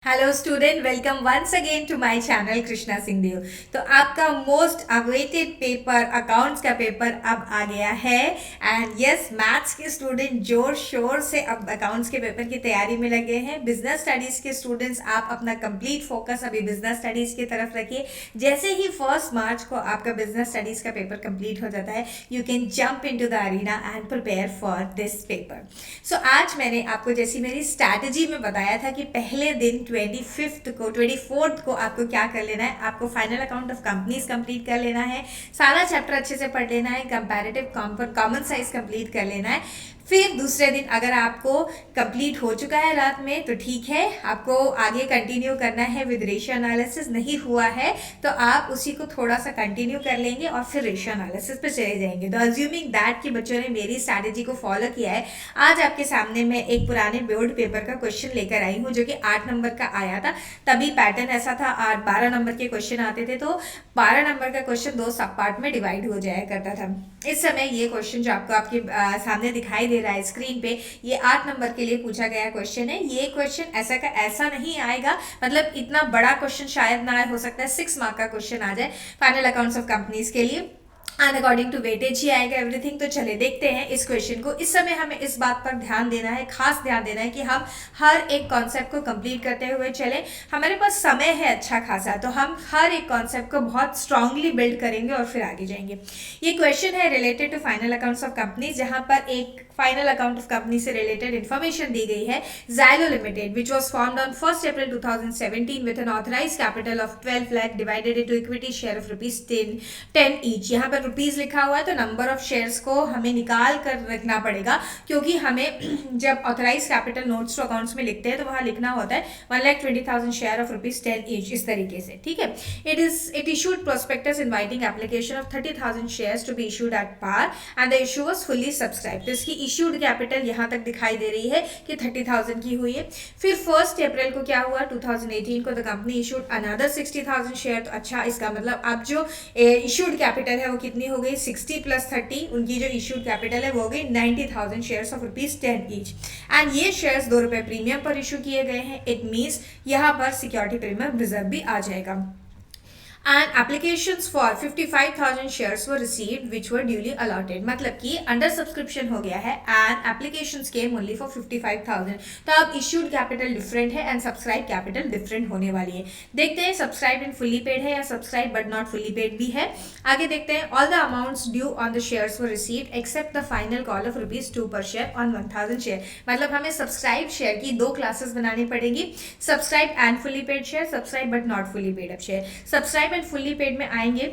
Hello student, welcome once again to my channel Krishna Singh Dev. तो आपका most awaited paper accounts का paper अब आ गया है। एंड यस, मैथ्स के स्टूडेंट जोर शोर से अब अकाउंट्स के पेपर की तैयारी में लगे हैं। बिजनेस स्टडीज के स्टूडेंट्स, आप अपना कंप्लीट फोकस अभी बिजनेस स्टडीज की तरफ रखिए। जैसे ही 1 मार्च को आपका बिजनेस स्टडीज का पेपर कंप्लीट हो जाता है, you can jump in to the arena and prepare for this paper. So आज मैंने आपको जैसी मेरी स्ट्रैटेजी में बताया था कि पहले दिन 24th को आपको क्या कर लेना है, आपको final account of companies complete कर लेना है, सारा चैप्टर अच्छे से पढ़ लेना है, कंपैरेटिव कॉमन साइज कंप्लीट कर लेना है। फिर दूसरे दिन अगर आपको कंप्लीट हो चुका है रात में तो ठीक है, आपको आगे कंटिन्यू करना है विद रेशियो एनालिसिस। नहीं हुआ है तो आप उसी को थोड़ा सा कंटिन्यू कर लेंगे और फिर रेशियो एनालिसिस पे चले जाएंगे। तो अज्यूमिंग दैट कि बच्चों ने मेरी स्ट्रैटेजी को फॉलो किया है, आज आपके सामने मैं एक पुराने बोर्ड पेपर का क्वेश्चन लेकर आई हूँ जो कि 8 नंबर का आया था। तभी पैटर्न ऐसा था, 12 नंबर के क्वेश्चन आते थे, तो 12 नंबर का क्वेश्चन 2 सब पार्ट में डिवाइड हो जाया करता था। इस समय ये क्वेश्चन जो आपको आपके सामने दिखाई दे रहा है स्क्रीन पे, ये 8 नंबर के लिए पूछा गया क्वेश्चन है। ये क्वेश्चन ऐसा का ऐसा नहीं आएगा, मतलब इतना बड़ा क्वेश्चन शायद ना आए, हो सकता है 6 मार्क का क्वेश्चन आ जाए फाइनल अकाउंट्स ऑफ कंपनीज के लिए, एंड अकॉर्डिंग टू वेटेज ही आएगा एवरीथिंग। तो चले देखते हैं इस क्वेश्चन को। इस समय हमें इस बात पर ध्यान देना है, खास ध्यान देना है कि हम हर एक कॉन्सेप्ट को कंप्लीट करते हुए चले। हमारे पास समय है अच्छा खासा, तो हम हर एक कॉन्सेप्ट को बहुत स्ट्रांगली बिल्ड करेंगे और फिर आगे जाएंगे। ये क्वेश्चन है related to final accounts of company, जहां पर एक फाइनल अकाउंट ऑफ कंपनी से रिलेटेड इन्फॉर्मेशन दी गई है। Xylo Limited, which was formed on 1st April 2017 with an authorized capital of 12 lakh divided into equity share of rupees 10 each। यहाँ पर rupees लिखा हुआ है तो नंबर ऑफ शेयर्स को हमें निकाल कर रखना पड़ेगा, क्योंकि हमें जब authorise capital notes to accounts में लिखते हैं तो वहां लिखना होता है 1,20,000 शेयर ऑफ रुपीज 10 ईच, इस तरीके से। ठीक है, it issued prospectus inviting application of 30,000 shares to be issued at par and the issue was fully subscribed. तो इसकी इशूड कैपिटल यहाँ तक दिखाई दे रही है कि 30,000 की हुई है। फिर 1 अप्रैल को क्या हुआ, 2018 को the company issued another 60,000 share. तो अच्छा, इसका मतलब अब जो इशूड कैपिटल है वो कितनी हो गई, 60 + 30, उनकी जो इशूड कैपिटल है वो हो गई 90,000 shares of rupees 10 each. And ये शेयर्स 2 रुपए प्रीमियम पर इशू किए गए हैं। इट मीन्स यहाँ पर सिक्योरिटी प्रीमियम रिजर्व भी आ जाएगा। And applications for 55,000 shares were received which were duly allotted। मतलब कि अंडर सब्सक्रिप्शन हो गया है and applications came only for 55,000। तो अब इश्यूड कैपिटल डिफरेंट है एंड सब्सक्राइब कैपिटल डिफरेंट होने वाली है। देखते हैं सब्सक्राइब इन फुल्ली पेड है या subscribe but not fully paid भी है। आगे देखते हैं। All the amounts due on the shares were received accept the final call of ₹2 पर शेयर ऑन 1,000 शेयर। मतलब हमें सब्सक्राइब शेयर की 2 क्लासेस बनानी पड़ेगी, subscribe and fully paid share, subscribe but not fully paid up share. Subscribe and fully paid में आएंगे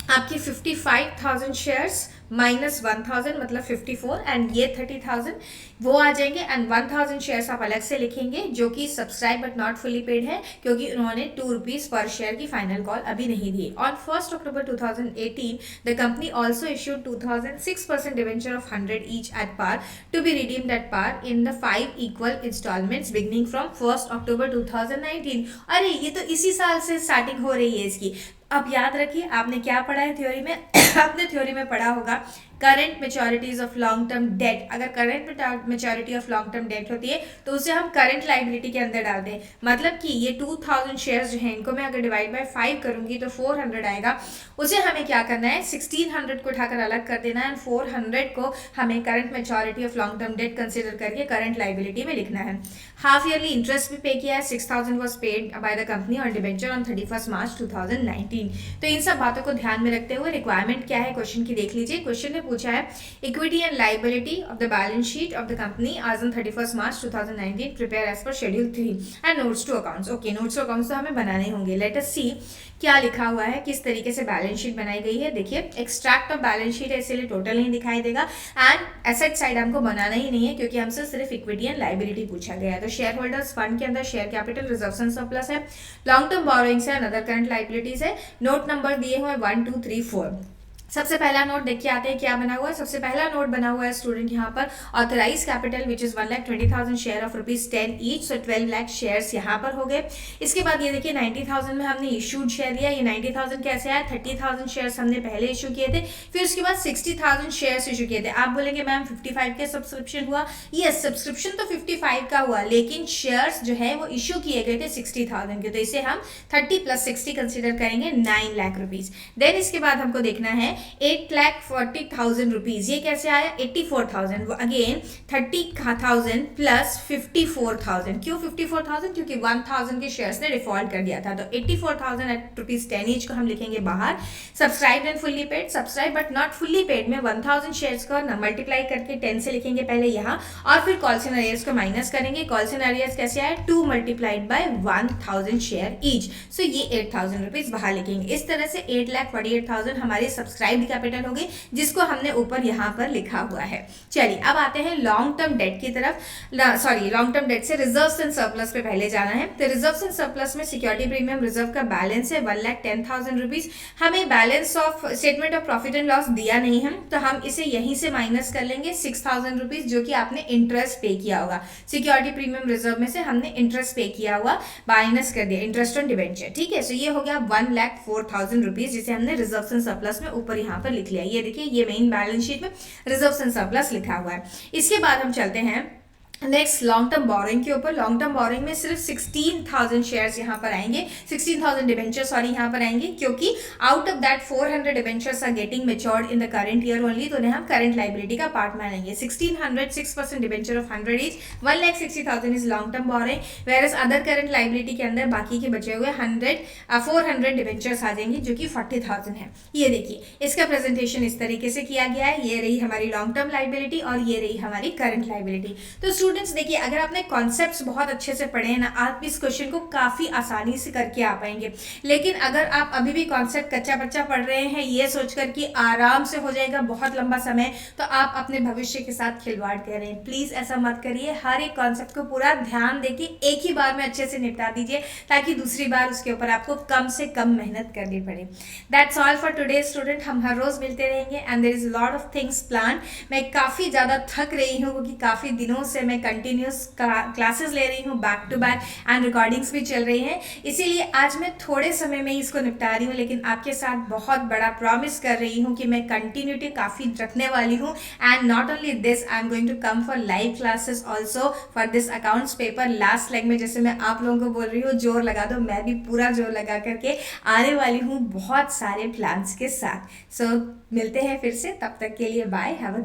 आपकी 55,000 shares minus 1,000 मतलब 54, एंड ये 30,000 वो आ जाएंगे, एंड 1,000 शेयर्स आप अलग से लिखेंगे जो कि subscribe but not fully paid है, क्योंकि उन्होंने ₹2 पर शेयर की फाइनल कॉल अभी नहीं दी। On 1 October 2018 the company also issued 2,006% debenture of 100 each at par to be redeemed at par in the 5 equal instalments beginning from 1 October 2019। अरे ये तो इसी साल से स्टार्टिंग हो रही है इसकी। अब याद रखिए, आपने क्या पढ़ा है थ्योरी में आपने थ्योरी में पढ़ा होगा current maturities of long term debt. अगर current maturity of long term debt होती है तो उसे हम करंट लाइबिलिटी के अंदर डालते हैं। मतलब कि ये 2,000 शेयर्स जो हैं इनको मैं अगर डिवाइड बाय 5 करूंगी तो 400 आएगा। उसे हमें क्या करना है, 1,600 को उठाकर अलग कर देना है एंड 400 को हमें current maturity of long term date consider करके करंट लाइबिलिटी में लिखना है। हाफ ईयरली इंटरेस्ट भी पे किया है, 6,000 was paid by the company on debenture on 31 March 2019। तो इन सब बातों को ध्यान में रखते हुए रिक्वायरमेंट क्या है क्वेश्चन की देख लीजिए। क्वेश्चन ने पूछा है equity and liability of the balance sheet of the company as on 31 March 2019 prepare as per schedule 3 and notes to accounts. Okay, notes to accounts तो हमें बनाने होंगे। लेट अस सी क्या लिखा हुआ है, किस तरीके से बैलेंस शीट बनाई गई है। देखिए, एक्सट्रैक्ट ऑफ बैलेंस शीट है इसलिए टोटल नहीं दिखाई देगा, एंड एसेट साइड हमको बनाना ही नहीं है क्योंकि हमसे सिर्फ इक्विटी एंड लाइबिलिटी पूछा गया है। तो शेयर होल्डर्स फंड के अंदर share capital, reserves and surplus है, लॉन्ग टर्म बोरोइंग्स है, अदर करंट लाइबिलिटीज है। नोट नंबर दिए हुए 1 2 3 4। सबसे पहला नोट देख के आते हैं क्या बना हुआ है। सबसे पहला नोट बना हुआ है स्टूडेंट यहाँ पर authorise capital which is 1,20,000 share of ₹10 each, so 12 lakh shares यहाँ पर हो गए। इसके बाद ये देखिए 90,000 में हमने इशूड शेयर दिया। ये 90,000 कैसे आया, 30,000 शेयर्स हमने पहले इशू किए थे, फिर उसके बाद 60,000 शेयर्स इशू किए थे। आप बोलेंगे मैम 55 के सब्सक्रिप्शन हुआ। यस, सब्सक्रिप्शन तो 55 का हुआ, लेकिन शेयर्स जो है वो इशू किए गए थे 60,000 के, तो इसे हम 30 + 60 कंसिडर करेंगे, 9 लाख रुपीज। देन इसके बाद हमको देखना है 8,40,000 रुपीज। ये कैसे आया, 84,000, अगेन 30,000 + 54,000। क्यों 54,000, क्योंकि 1,000 के शेयर्स ने डिफॉल्ट कर दिया था, तो 84,000 एट ₹10 ईच को हम लिखेंगे बाहर। Subscribe and fully paid, subscribe but not fully paid में 1,000 शेयर्स को मल्टीप्लाई करके 10 से लिखेंगे पहले यहाँ, और फिर कॉल्स एंड अरियर्स को माइनस करेंगे। कॉल्स एंड अरियर्स कैसे आया, 2 × 1,000 शेयर ईच, सो ये 8,000 रुपीज बाहर लिखेंगे। इस तरह से 8,48,000 हमारे सब्सक्राइब कैपिटल हो गई, जिसको हमने ऊपर यहाँ पर लिखा हुआ है। चलिए अब आते हैं लॉन्ग टर्म डेट की तरफ। सॉरी, लॉन्ग टर्म डेट से रिजर्व्स एंड सरप्लस पे पहले जाना है। तो रिजर्व्स एंड सरप्लस में सिक्योरिटी प्रीमियम रिजर्व का बैलेंस है 1,10,000 रुपीज। हमें balance of statement of profit and loss दिया नहीं है, तो हम इसे यहीं से माइनस कर लेंगे 6,000 रुपीज, जो कि आपने इंटरेस्ट पे किया होगा। सिक्योरिटी प्रीमियम रिजर्व में से हमने इंटरेस्ट पे किया हुआ माइनस कर दिया, इंटरेस्ट ऑन डिबेंचर, ठीक है। सो ये हो गया 1,04,000 रुपीज, जिसे हमने रिजर्व्स एंड सरप्लस में ऊपर यहाँ पर लिख लिया। ये देखिए, ये मेन बैलेंस शीट में रिजर्व्स एंड सरप्लस लिखा हुआ है। इसके बाद हम चलते हैं नेक्स्ट लॉन्ग टर्म बोरिंग के ऊपर। लॉन्ग टर्म बोरिंग में सिर्फ 16,000 शेयर्स यहाँ पर आएंगे, 16,000 डिबेंचर सॉरी यहाँ पर आएंगे, क्योंकि out of that 400 debentures are getting matured in the current year only, तो उन्हें हम करंट लाइबिलिटी का पार्ट मानेंगे। 1600 6% debenture of 100 each, 1,60,000 is long term borrowing, whereas other current liability के अंदर बाकी के बचे हुए 400 डिबेंचर्स आ जाएंगे, जो कि 40,000 है। ये देखिए, इसका प्रेजेंटेशन इस तरीके से किया गया है। ये रही हमारी लॉन्ग टर्म लाइबिलिटी और ये रही हमारी करंट लाइबिलिटी। तो स्टूडेंट्स देखिए, अगर आपने कॉन्सेप्ट्स बहुत अच्छे से पढ़े हैं ना, आप इस क्वेश्चन को काफी आसानी से करके आ पाएंगे। लेकिन अगर आप अभी भी कॉन्सेप्ट कच्चा बच्चा पढ़ रहे हैं, ये सोचकर कि आराम से हो जाएगा बहुत लंबा समय, तो आप अपने भविष्य के साथ खिलवाड़ कर रहे हैं। प्लीज ऐसा मत करिए। हर एक कॉन्सेप्ट को पूरा ध्यान देके एक ही बार में अच्छे से निपटा दीजिए, ताकि दूसरी बार उसके ऊपर आपको कम से कम मेहनत करनी पड़े। That's all for today student. हम हर रोज मिलते रहेंगे and there is lot of things plan. मैं काफी ज्यादा थक रही हूँ, क्योंकि काफी दिनों से मैं कंटिन्यूस क्लासेस ले रही हूँ, back to back, and recordings भी चल रही हैं। इसीलिए आज मैं थोड़े समय में ही इसको निपटा रही हूँ, लेकिन आपके साथ बहुत बड़ा प्रॉमिस कर रही हूँ कि मैं कंटिन्यूटी काफी रखने वाली हूँ। And not only this, I am going to come for live classes also for this accounts paper. Last leg में जैसे मैं आप लोगों को बोल रही हूँ जोर लगा दो, मैं भी पूरा जोर लगा करके आने वाली हूँ बहुत सारे प्लान्स के साथ। सो मिलते हैं फिर से, तब तक के लिए बाय, हैव अ